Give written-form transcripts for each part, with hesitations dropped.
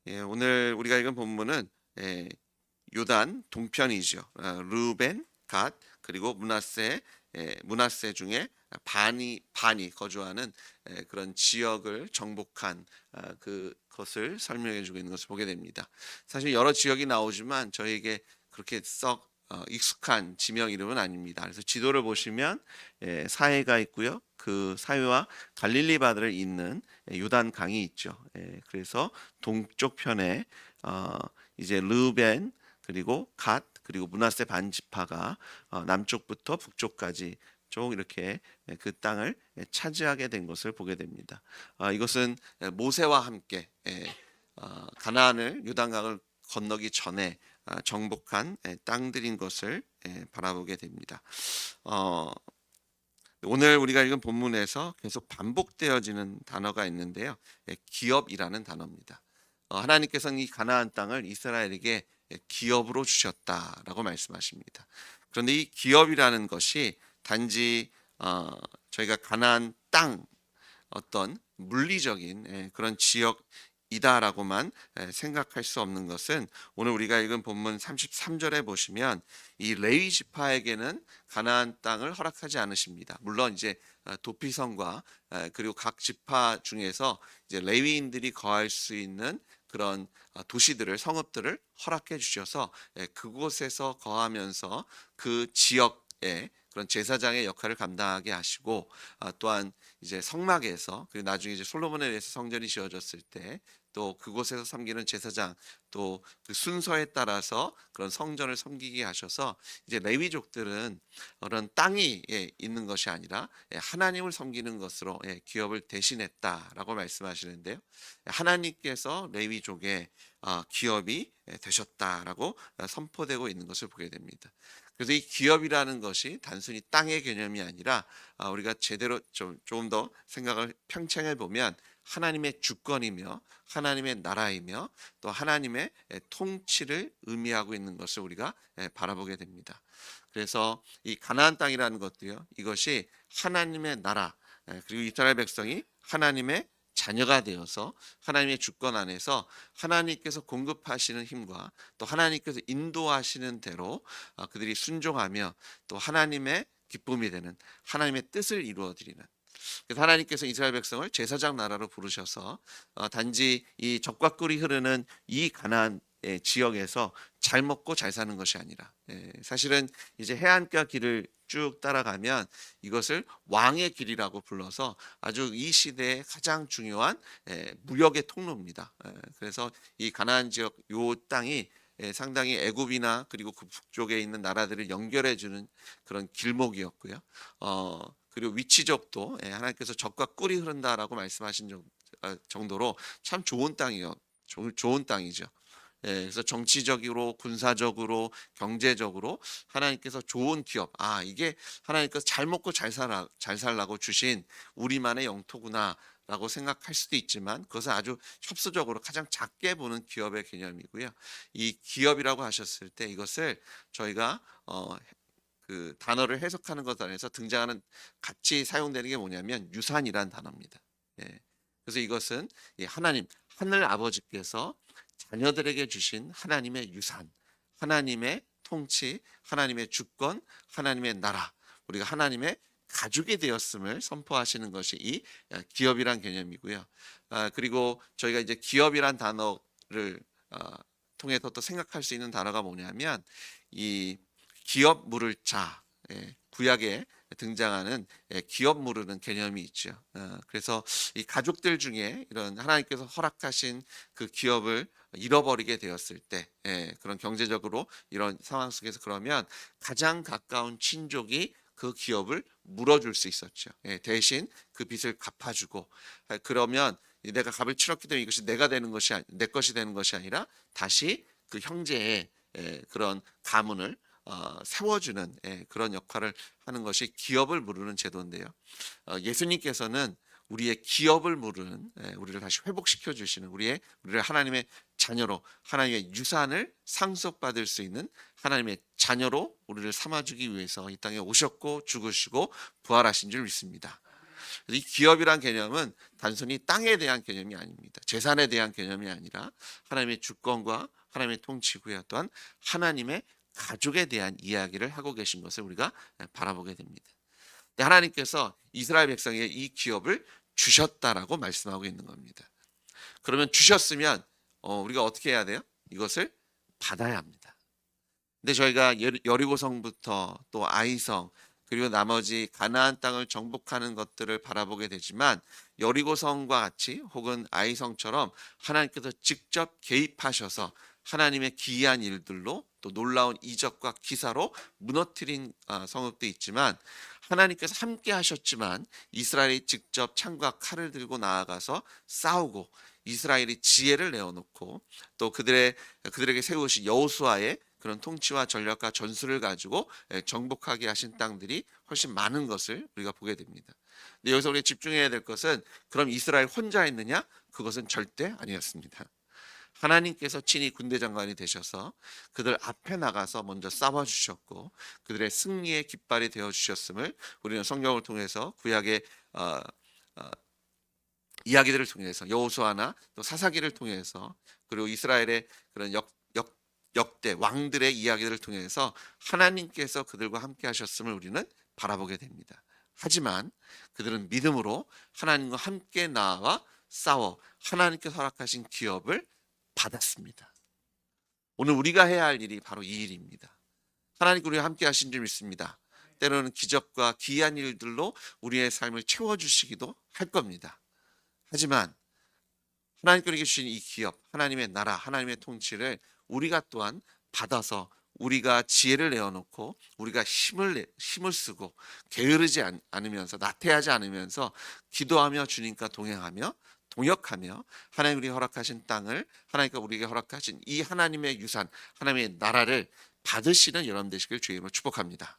오늘 우리가 읽은 본문은 요단 동편이죠. 르우벤, 갓 그리고 문하세 중에 반이 거주하는 그런 지역을 정복한 그것을 설명해 주고 있는 것을 보게 됩니다. 사실 여러 지역이 나오지만 저에게 그렇게 썩 익숙한 지명 이름은 아닙니다. 그래서 지도를 보시면 사해가 있고요. 그 사해와 갈릴리 바다를 잇는 요단 강이 있죠. 그래서 동쪽 편에 어, 이제 르벤 그리고 갓 그리고 므낫세 반지파가 남쪽부터 북쪽까지 쭉 이렇게 그 땅을 차지하게 된 것을 보게 됩니다. 이것은 모세와 함께 가나안을 요단강을 건너기 전에 정복한 땅들인 것을 바라보게 됩니다. 어, 오늘 우리가 읽은 본문에서 계속 반복되어지는 단어가 있는데요. 기업이라는 단어입니다. 하나님께서는 이 가나안 땅을 이스라엘에게 기업으로 주셨다라고 말씀하십니다. 그런데 이 기업이라는 것이 단지 저희가 가나안 땅 어떤 물리적인 그런 지역이다라고만 생각할 수 없는 것은 오늘 우리가 읽은 본문 33절에 보시면 이 레위 지파에게는 가나안 땅을 허락하지 않으십니다. 물론 이제 도피성과 그리고 각 지파 중에서 이제 레위인들이 거할 수 있는 그런 도시들을 성읍들을 허락해 주셔서 그곳에서 거하면서 그 지역에 그런 제사장의 역할을 감당하게 하시고 또한 이제 성막에서 그리고 나중에 이제 솔로몬에 의해서 성전이 지어졌을 때 또 그곳에서 섬기는 제사장 또 그 순서에 따라서 그런 성전을 섬기게 하셔서 이제 레위족들은 그런 땅이 있는 것이 아니라 하나님을 섬기는 것으로 기업을 대신했다라고 말씀하시는데요. 하나님께서 레위족의 기업이 되셨다라고 선포되고 있는 것을 보게 됩니다. 그래서 이 기업이라는 것이 단순히 땅의 개념이 아니라 우리가 제대로 조금 더 생각을 평창해 보면 하나님의 주권이며 하나님의 나라이며 또 하나님의 통치를 의미하고 있는 것을 우리가 바라보게 됩니다. 그래서 이 가나안 땅이라는 것도요. 이것이 하나님의 나라 그리고 이스라엘 백성이 하나님의 자녀가 되어서 하나님의 주권 안에서 하나님께서 공급하시는 힘과 또 하나님께서 인도하시는 대로 그들이 순종하며 또 하나님의 기쁨이 되는 하나님의 뜻을 이루어 드리는 그래서 하나님께서 이스라엘 백성을 제사장 나라로 부르셔서 단지 이 적과 꿀이 흐르는 이 가나안 지역에서 잘 먹고 잘 사는 것이 아니라 사실은 이제 해안가 길을 쭉 따라가면 이것을 왕의 길이라고 불러서 아주 이 시대의 가장 중요한 무역의 통로입니다. 그래서 이 가나안 지역 요 땅이 상당히 애굽이나 그리고 그 북쪽에 있는 나라들을 연결해 주는 그런 길목이었고요. 그리고 위치적도 하나님께서 젖과 꿀이 흐른다라고 말씀하신 정도로 참 좋은 땅이요. 좋은 땅이죠. 그래서 정치적으로, 군사적으로, 경제적으로 하나님께서 좋은 기업, 이게 하나님께서 잘 먹고 잘 살라고 주신 우리만의 영토구나라고 생각할 수도 있지만 그것은 아주 협소적으로 가장 작게 보는 기업의 개념이고요. 이 기업이라고 하셨을 때 이것을 저희가 그 단어를 해석하는 것 안에서 등장하는 같이 사용되는 게 뭐냐면 유산이란 단어입니다. 그래서 이것은 이 하나님 하늘 아버지께서 자녀들에게 주신 하나님의 유산, 하나님의 통치, 하나님의 주권, 하나님의 나라, 우리가 하나님의 가족이 되었음을 선포하시는 것이 이 기업이란 개념이고요. 그리고 저희가 이제 기업이란 단어를 통해서 또 생각할 수 있는 단어가 뭐냐면 이 기업 물을 자, 구약에 등장하는 기업 물으는 개념이 있죠. 그래서 이 가족들 중에 이런 하나님께서 허락하신 그 기업을 잃어버리게 되었을 때 그런 경제적으로 이런 상황 속에서 그러면 가장 가까운 친족이 그 기업을 물어줄 수 있었죠. 대신 그 빚을 갚아주고 그러면 내가 값을 치렀기 때문에 이것이 내 것이 되는 것이 아니라 다시 그 형제의 그런 가문을 세워주는 그런 역할을 하는 것이 기업을 물으는 제도인데요. 예수님께서는 우리의 기업을 물은 우리를 다시 회복시켜 주시는 우리를 하나님의 자녀로 하나님의 유산을 상속받을 수 있는 하나님의 자녀로 우리를 삼아주기 위해서 이 땅에 오셨고 죽으시고 부활하신 줄 믿습니다. 그래서 이 기업이란 개념은 단순히 땅에 대한 개념이 아닙니다. 재산에 대한 개념이 아니라 하나님의 주권과 하나님의 통치고요. 또한 하나님의 가족에 대한 이야기를 하고 계신 것을 우리가 바라보게 됩니다. 근데 하나님께서 이스라엘 백성에게 이 기업을 주셨다라고 말씀하고 있는 겁니다. 그러면 주셨으면 우리가 어떻게 해야 돼요? 이것을 받아야 합니다. 근데 저희가 여리고성부터 또 아이성 그리고 나머지 가나안 땅을 정복하는 것들을 바라보게 되지만 여리고성과 같이 혹은 아이성처럼 하나님께서 직접 개입하셔서 하나님의 기이한 일들로 또 놀라운 이적과 기사로 무너뜨린 성읍도 있지만 하나님께서 함께 하셨지만 이스라엘이 직접 창과 칼을 들고 나아가서 싸우고 이스라엘이 지혜를 내어놓고 또 그들에게 세우신 여호수아의 그런 통치와 전략과 전술을 가지고 정복하게 하신 땅들이 훨씬 많은 것을 우리가 보게 됩니다. 근데 여기서 우리가 집중해야 될 것은 그럼 이스라엘 혼자 했느냐? 그것은 절대 아니었습니다. 하나님께서 친히 군대 장관이 되셔서 그들 앞에 나가서 먼저 싸워 주셨고 그들의 승리의 깃발이 되어 주셨음을 우리는 성경을 통해서 구약의 어, 어, 이야기들을 통해서 여호수아나 또 사사기를 통해서 그리고 이스라엘의 그런 역대 왕들의 이야기들을 통해서 하나님께서 그들과 함께 하셨음을 우리는 바라보게 됩니다. 하지만 그들은 믿음으로 하나님과 함께 나와 싸워 하나님께서 허락하신 기업을 받았습니다. 오늘 우리가 해야 할 일이 바로 이 일입니다. 하나님과 우리와 함께 하신 줄 믿습니다. 때로는 기적과 기이한 일들로 우리의 삶을 채워주시기도 할 겁니다. 하지만 하나님께 주신 이 기업, 하나님의 나라, 하나님의 통치를 우리가 또한 받아서 우리가 지혜를 내어놓고 우리가 힘을 쓰고 게으르지 않으면서 나태하지 않으면서 기도하며 주님과 동행하며 동역하며 하나님 우리 허락하신 땅을 하나님과 우리에게 허락하신 이 하나님의 유산, 하나님의 나라를 받으시는 여러분 되시길 주의 이름으로 축복합니다.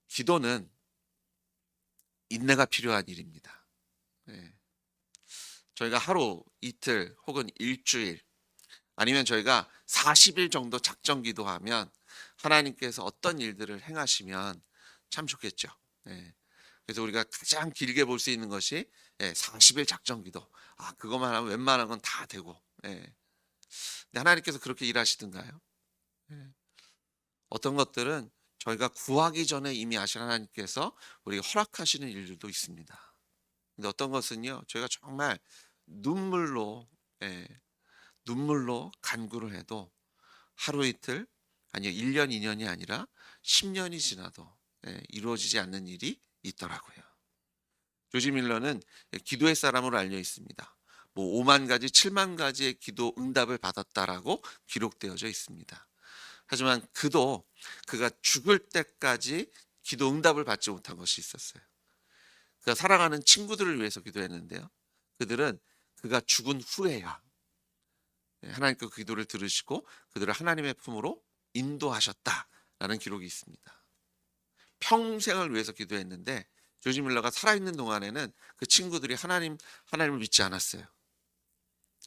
기도는 인내가 필요한 일입니다. 네. 저희가 하루, 이틀 혹은 일주일 아니면 저희가 40일 정도 작정 기도하면 하나님께서 어떤 일들을 행하시면 참 좋겠죠. 네. 그래서 우리가 가장 길게 볼 수 있는 것이 40일 작정 기도. 그것만 하면 웬만한 건 다 되고. 근데 하나님께서 그렇게 일하시던가요? 어떤 것들은 저희가 구하기 전에 이미 아시는 하나님께서 우리가 허락하시는 일들도 있습니다. 근데 어떤 것은요, 저희가 정말 눈물로 눈물로 간구를 해도 하루 이틀 아니요 1년 2년이 아니라 10년이 지나도 이루어지지 않는 일이 있더라고요. 조지 밀러는 기도의 사람으로 알려 있습니다. 뭐 5만 가지, 7만 가지의 기도 응답을 받았다라고 기록되어져 있습니다. 하지만 그가 죽을 때까지 기도 응답을 받지 못한 것이 있었어요. 그가 사랑하는 친구들을 위해서 기도했는데요. 그들은 그가 죽은 후에야 하나님께 그 기도를 들으시고 그들을 하나님의 품으로 인도하셨다라는 기록이 있습니다. 평생을 위해서 기도했는데 조지 밀러가 살아있는 동안에는 그 친구들이 하나님을 믿지 않았어요.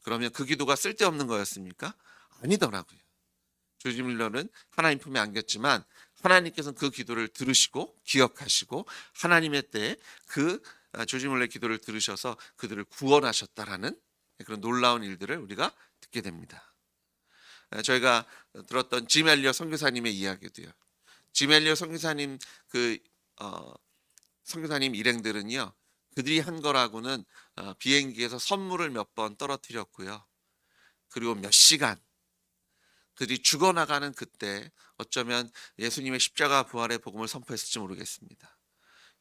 그러면 그 기도가 쓸데없는 거였습니까? 아니더라고요. 조지 밀러는 하나님 품에 안겼지만 하나님께서는 그 기도를 들으시고 기억하시고 하나님의 때에 조지 밀러의 기도를 들으셔서 그들을 구원하셨다라는 그런 놀라운 일들을 우리가 듣게 됩니다. 저희가 들었던 짐 엘리엇 선교사님의 이야기도요. 짐 엘리엇 선교사님 선교사님 일행들은요. 그들이 한 거라고는 비행기에서 선물을 몇 번 떨어뜨렸고요. 그리고 몇 시간 그들이 죽어나가는 그때 어쩌면 예수님의 십자가 부활의 복음을 선포했을지 모르겠습니다.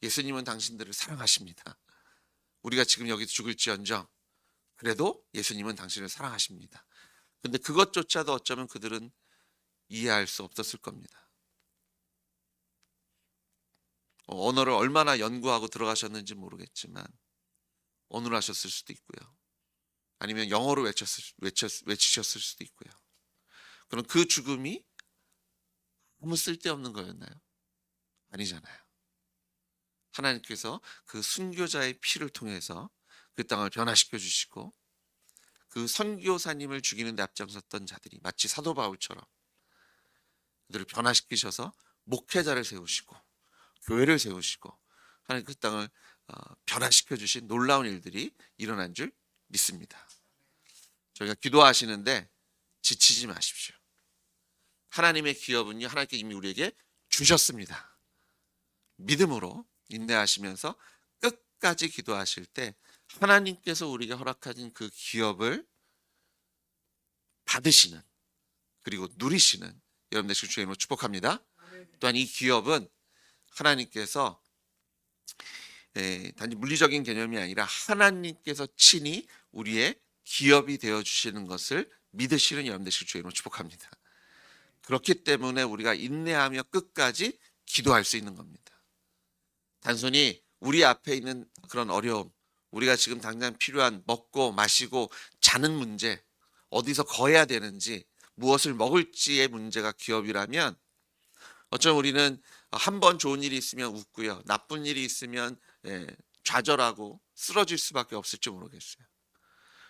예수님은 당신들을 사랑하십니다. 우리가 지금 여기서 죽을지언정 그래도 예수님은 당신을 사랑하십니다. 근데 그것조차도 어쩌면 그들은 이해할 수 없었을 겁니다. 언어를 얼마나 연구하고 들어가셨는지 모르겠지만 언어를 하셨을 수도 있고요. 아니면 영어로 외치셨을 수도 있고요. 그럼 그 죽음이 아무 쓸데없는 거였나요? 아니잖아요. 하나님께서 그 순교자의 피를 통해서 그 땅을 변화시켜 주시고 그 선교사님을 죽이는 데 앞장섰던 자들이 마치 사도 바울처럼 그들을 변화시키셔서 목회자를 세우시고 교회를 세우시고 하나님 그 땅을 변화시켜 주신 놀라운 일들이 일어난 줄 믿습니다. 저희가 기도하시는데 지치지 마십시오. 하나님의 기업은요, 하나님께 이미 우리에게 주셨습니다. 믿음으로 인내하시면서 끝까지 기도하실 때 하나님께서 우리에게 허락하신 그 기업을 받으시는, 그리고 누리시는 여러분 되시길 주의 이름으로 축복합니다. 또한 이 기업은 하나님께서 단지 물리적인 개념이 아니라 하나님께서 친히 우리의 기업이 되어주시는 것을 믿으시는 여러분 되시길 주의 이름으로 축복합니다. 그렇기 때문에 우리가 인내하며 끝까지 기도할 수 있는 겁니다. 단순히 우리 앞에 있는 그런 어려움, 우리가 지금 당장 필요한 먹고 마시고 자는 문제, 어디서 거해야 되는지, 무엇을 먹을지의 문제가 기업이라면 어쩌면 우리는 한 번 좋은 일이 있으면 웃고요, 나쁜 일이 있으면 좌절하고 쓰러질 수밖에 없을지 모르겠어요.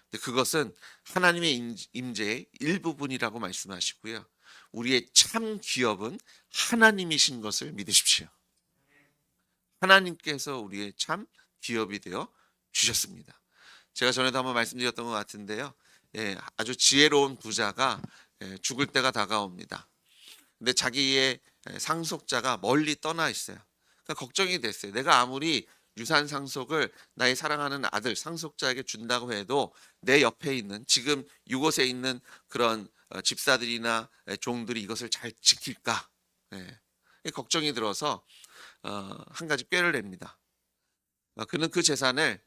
근데 그것은 하나님의 임재의 일부분이라고 말씀하시고요, 우리의 참 기업은 하나님이신 것을 믿으십시오. 하나님께서 우리의 참 기업이 되어 주셨습니다. 제가 전에도 한번 말씀드렸던 것 같은데요, 아주 지혜로운 부자가 죽을 때가 다가옵니다. 근데 자기의 상속자가 멀리 떠나 있어요. 그러니까 걱정이 됐어요. 내가 아무리 유산 상속을 나의 사랑하는 아들 상속자에게 준다고 해도 내 옆에 있는, 지금 이곳에 있는 그런 집사들이나 종들이 이것을 잘 지킬까? 걱정이 들어서 한 가지 꾀를 냅니다. 그는 그 재산을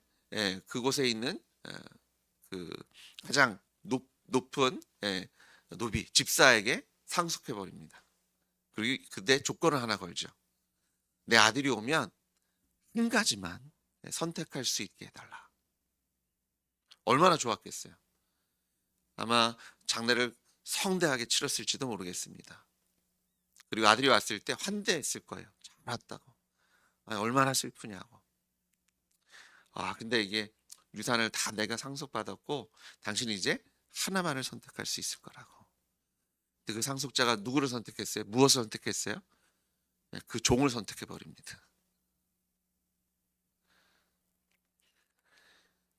그곳에 있는 그 가장 높은 노비 집사에게 상속해 버립니다. 그리고 그때 조건을 하나 걸죠. 내 아들이 오면 한 가지만 선택할 수 있게 해달라. 얼마나 좋았겠어요. 아마 장례를 성대하게 치렀을지도 모르겠습니다. 그리고 아들이 왔을 때 환대했을 거예요. 잘 왔다고. 얼마나 슬프냐고. 근데 이게 유산을 다 내가 상속받았고 당신이 이제 하나만을 선택할 수 있을 거라고. 근데 그 상속자가 누구를 선택했어요? 무엇을 선택했어요? 그 종을 선택해 버립니다.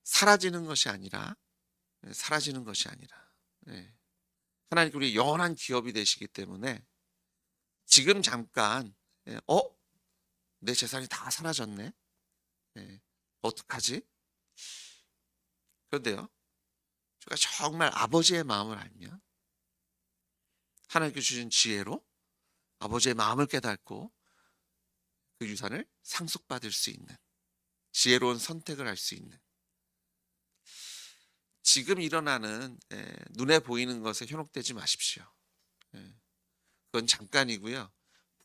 사라지는 것이 아니라 하나님께 우리 영원한 기업이 되시기 때문에 지금 잠깐 내 재산이 다 사라졌네. 어떡하지? 그런데요, 제가 정말 아버지의 마음을 알면 하나님께 주신 지혜로 아버지의 마음을 깨닫고 그 유산을 상속받을 수 있는 지혜로운 선택을 할 수 있는, 지금 일어나는 눈에 보이는 것에 현혹되지 마십시오. 그건 잠깐이고요.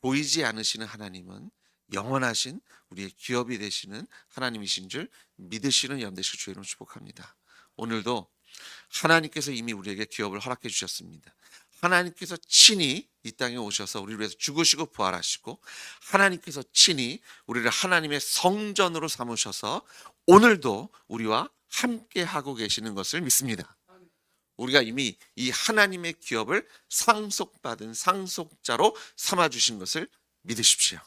보이지 않으시는 하나님은 영원하신 우리의 기업이 되시는 하나님이신 줄 믿으시는 여러분 되시길 주의 이름으로 축복합니다. 오늘도 하나님께서 이미 우리에게 기업을 허락해 주셨습니다. 하나님께서 친히 이 땅에 오셔서 우리를 위해서 죽으시고 부활하시고 하나님께서 친히 우리를 하나님의 성전으로 삼으셔서 오늘도 우리와 함께 하고 계시는 것을 믿습니다. 우리가 이미 이 하나님의 기업을 상속받은 상속자로 삼아주신 것을 믿으십시오.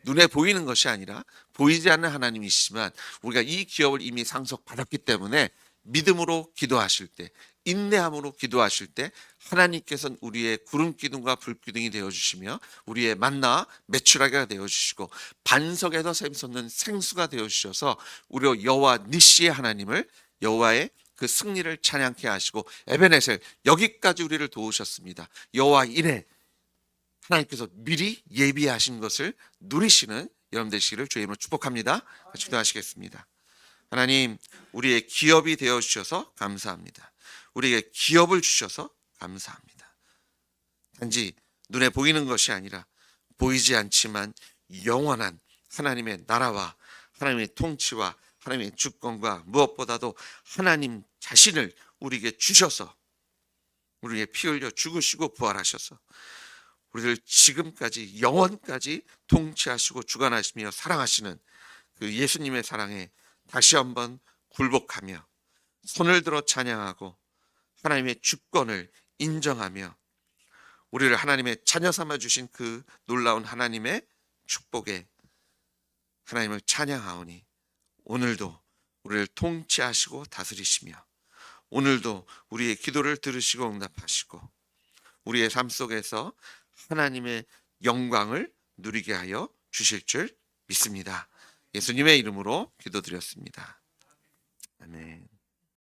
눈에 보이는 것이 아니라 보이지 않는 하나님이시지만 우리가 이 기업을 이미 상속받았기 때문에 믿음으로 기도하실 때, 인내함으로 기도하실 때 하나님께서는 우리의 구름 기둥과 불 기둥이 되어주시며 우리의 만나 메추라기가 되어주시고 반석에서 샘솟는 생수가 되어주셔서 우리 여호와 니시의 하나님을, 여호와의 그 승리를 찬양케 하시고 에베네셀, 여기까지 우리를 도우셨습니다. 여호와 이레, 하나님께서 미리 예비하신 것을 누리시는 여러분 되시기를 주의 이름으로 축복합니다. 같이 기도하시겠습니다. 하나님, 우리의 기업이 되어주셔서 감사합니다. 우리에게 기업을 주셔서 감사합니다. 단지 눈에 보이는 것이 아니라 보이지 않지만 영원한 하나님의 나라와 하나님의 통치와 하나님의 주권과 무엇보다도 하나님 자신을 우리에게 주셔서 우리의 피 흘려 죽으시고 부활하셔서 우리를 지금까지 영원까지 통치하시고 주관하시며 사랑하시는 그 예수님의 사랑에 다시 한번 굴복하며 손을 들어 찬양하고 하나님의 주권을 인정하며 우리를 하나님의 자녀 삼아 주신 그 놀라운 하나님의 축복에 하나님을 찬양하오니 오늘도 우리를 통치하시고 다스리시며 오늘도 우리의 기도를 들으시고 응답하시고 우리의 삶 속에서 하나님의 영광을 누리게 하여 주실 줄 믿습니다. 예수님의 이름으로 기도드렸습니다. 아멘.